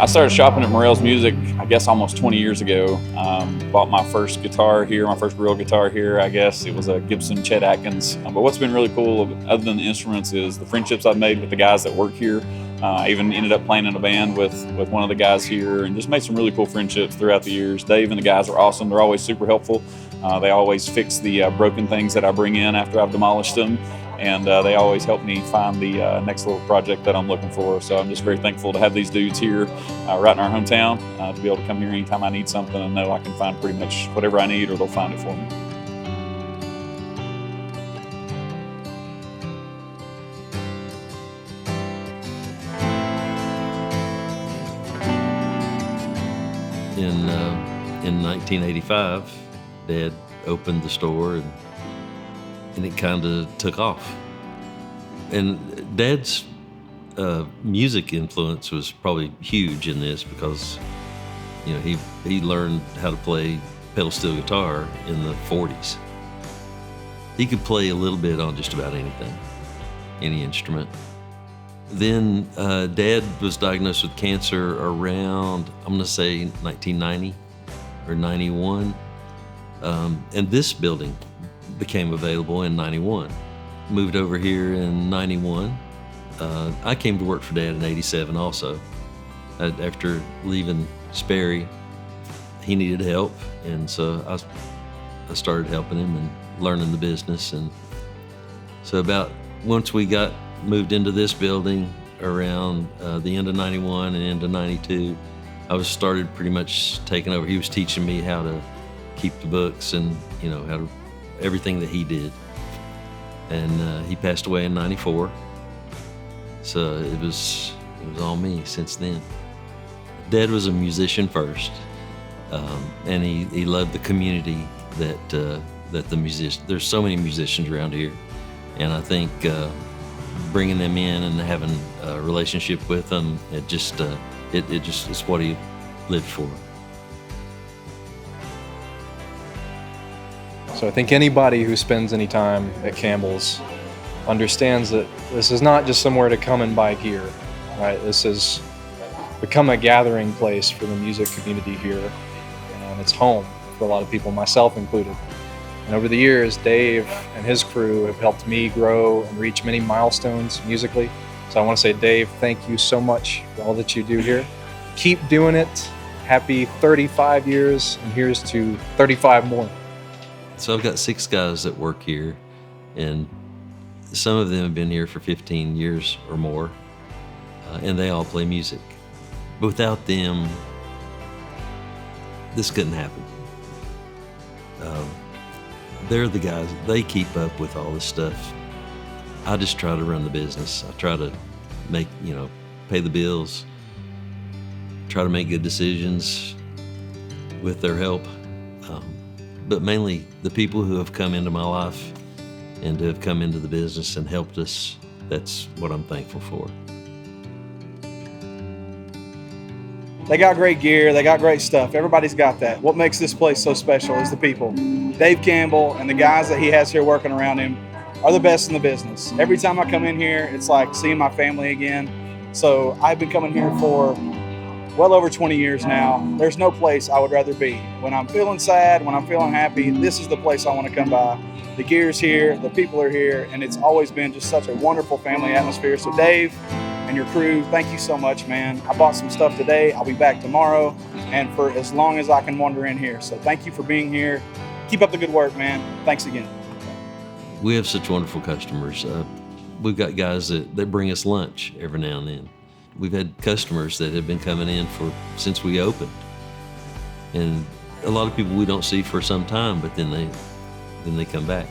I started shopping at Morrell's Music, I guess, almost 20 years ago. Bought my first guitar here, my first real guitar here, I guess. It was a Gibson Chet Atkins. But what's been really cool, other than the instruments, is the friendships I've made with the guys that work here. I even ended up playing in a band with one of the guys here and just made some really cool friendships throughout the years. Dave and the guys are awesome. They're always super helpful. They always fix the broken things that I bring in after I've demolished them. And they always help me find the next little project that I'm looking for. So I'm just very thankful to have these dudes here right in our hometown, to be able to come here anytime I need something and know I can find pretty much whatever I need, or they'll find it for me. In 1985, Dad opened the store and it kind of took off. And Dad's music influence was probably huge in this because, you know, he learned how to play pedal steel guitar in the 40s. He could play a little bit on just about anything, any instrument. Then Dad was diagnosed with cancer around, I'm gonna say 1990 or 91. And this building became available in 91. Moved over here in 91. I came to work for Dad in 87 also. After leaving Sperry, he needed help, and so I started helping him and learning the business. And so about once we got moved into this building around the end of 91 and into 92, I was started pretty much taking over. He was teaching me how to keep the books and, you know, how to everything that he did. And he passed away in 94. So it was all me since then. Dad was a musician first, and he loved the community that the musicians. There's so many musicians around here, and I think bringing them in and having a relationship with them, it just it's what he lived for. So I think anybody who spends any time at Campbell's understands that this is not just somewhere to come and buy gear, right? This has become a gathering place for the music community here, and it's home for a lot of people, myself included. And over the years, Dave and his crew have helped me grow and reach many milestones musically. So I want to say, Dave, thank you so much for all that you do here. Keep doing it. Happy 35 years, and here's to 35 more. So I've got 6 guys that work here, and some of them have been here for 15 years or more, and they all play music. But without them, this couldn't happen. They're the guys, they keep up with all this stuff. I just try to run the business. I try to make, pay the bills, try to make good decisions with their help. But mainly the people who have come into my life and who have come into the business and helped us, that's what I'm thankful for. They got great gear, they got great stuff. Everybody's got that. What makes this place so special is the people. Dave Campbell and the guys that he has here working around him are the best in the business. Every time I come in here, it's like seeing my family again. So I've been coming here for well over 20 years now. There's no place I would rather be. When I'm feeling sad, when I'm feeling happy, this is the place I want to come by. The gear's here, the people are here, and it's always been just such a wonderful family atmosphere. So Dave and your crew, thank you so much, man. I bought some stuff today. I'll be back tomorrow and for as long as I can wander in here. So thank you for being here. Keep up the good work, man. Thanks again. We have such wonderful customers. We've got guys that bring us lunch every now and then. We've had customers that have been coming in since we opened. And a lot of people we don't see for some time, but then they come back.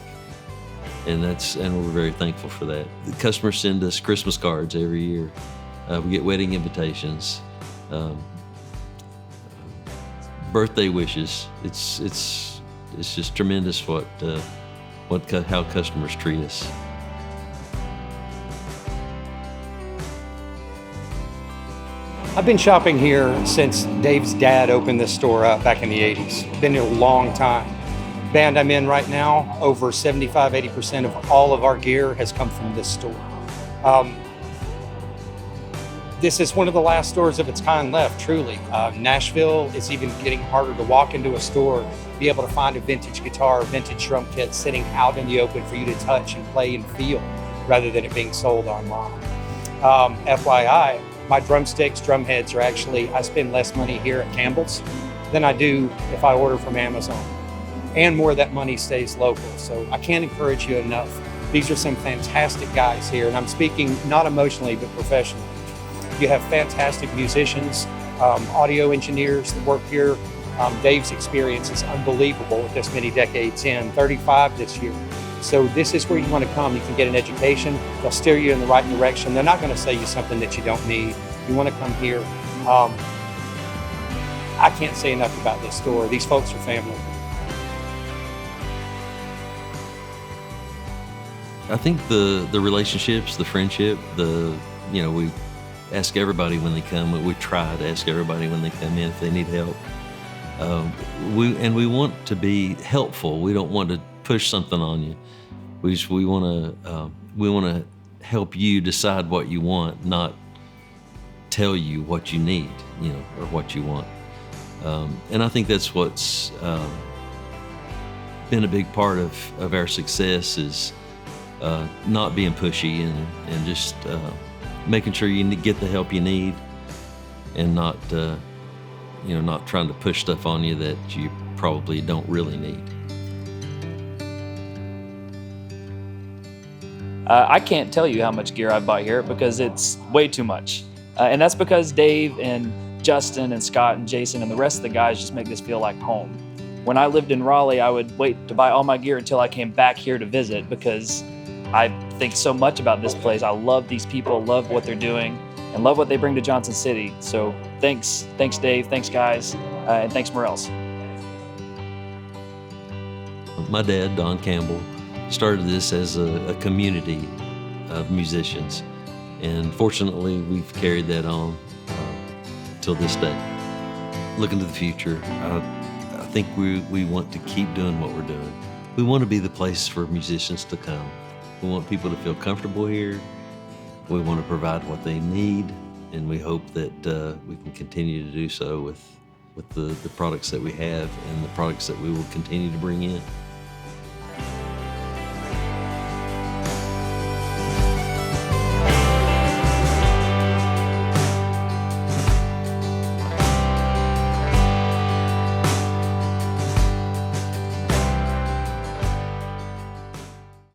And we're very thankful for that. The customers send us Christmas cards every year. We get wedding invitations, birthday wishes. It's just tremendous how customers treat us. I've been shopping here since Dave's dad opened this store up back in the 80s. Been here a long time. Band I'm in right now, over 75-80% of all of our gear has come from this store. This is one of the last stores of its kind left, truly. Nashville is even getting harder to walk into a store, be able to find a vintage guitar, vintage drum kit sitting out in the open for you to touch and play and feel, rather than it being sold online. FYI, my drumsticks, drum heads are actually, I spend less money here at Campbell's than I do if I order from Amazon. And more of that money stays local. So I can't encourage you enough. These are some fantastic guys here, and I'm speaking not emotionally, but professionally. You have fantastic musicians, audio engineers that work here. Dave's experience is unbelievable with this many decades in, 35 this year. So this is where you want to come. You can get an education. They'll steer you in the right direction. They're not going to sell you something that you don't need. You want to come here. I can't say enough about this store. These folks are family. I think the relationships, the friendship, we ask everybody when they come. We try to ask everybody when they come in if they need help. We want to be helpful. We don't want to push something on you. We want to help you decide what you want, not tell you what you need, or what you want. And I think that's what's been a big part of our success is not being pushy and just making sure you get the help you need, and not not trying to push stuff on you that you probably don't really need. I can't tell you how much gear I've bought here because it's way too much. And that's because Dave and Justin and Scott and Jason and the rest of the guys just make this feel like home. When I lived in Raleigh, I would wait to buy all my gear until I came back here to visit because I think so much about this place. I love these people, love what they're doing, and love what they bring to Johnson City. So thanks Dave, thanks guys, and thanks Morrells. My dad, Don Campbell, started this as a community of musicians, and fortunately we've carried that on till this day. Looking to the future, I think we want to keep doing what we're doing. We want to be the place for musicians to come. We want people to feel comfortable here. We want to provide what they need, and we hope that we can continue to do so with the products that we have and the products that we will continue to bring in.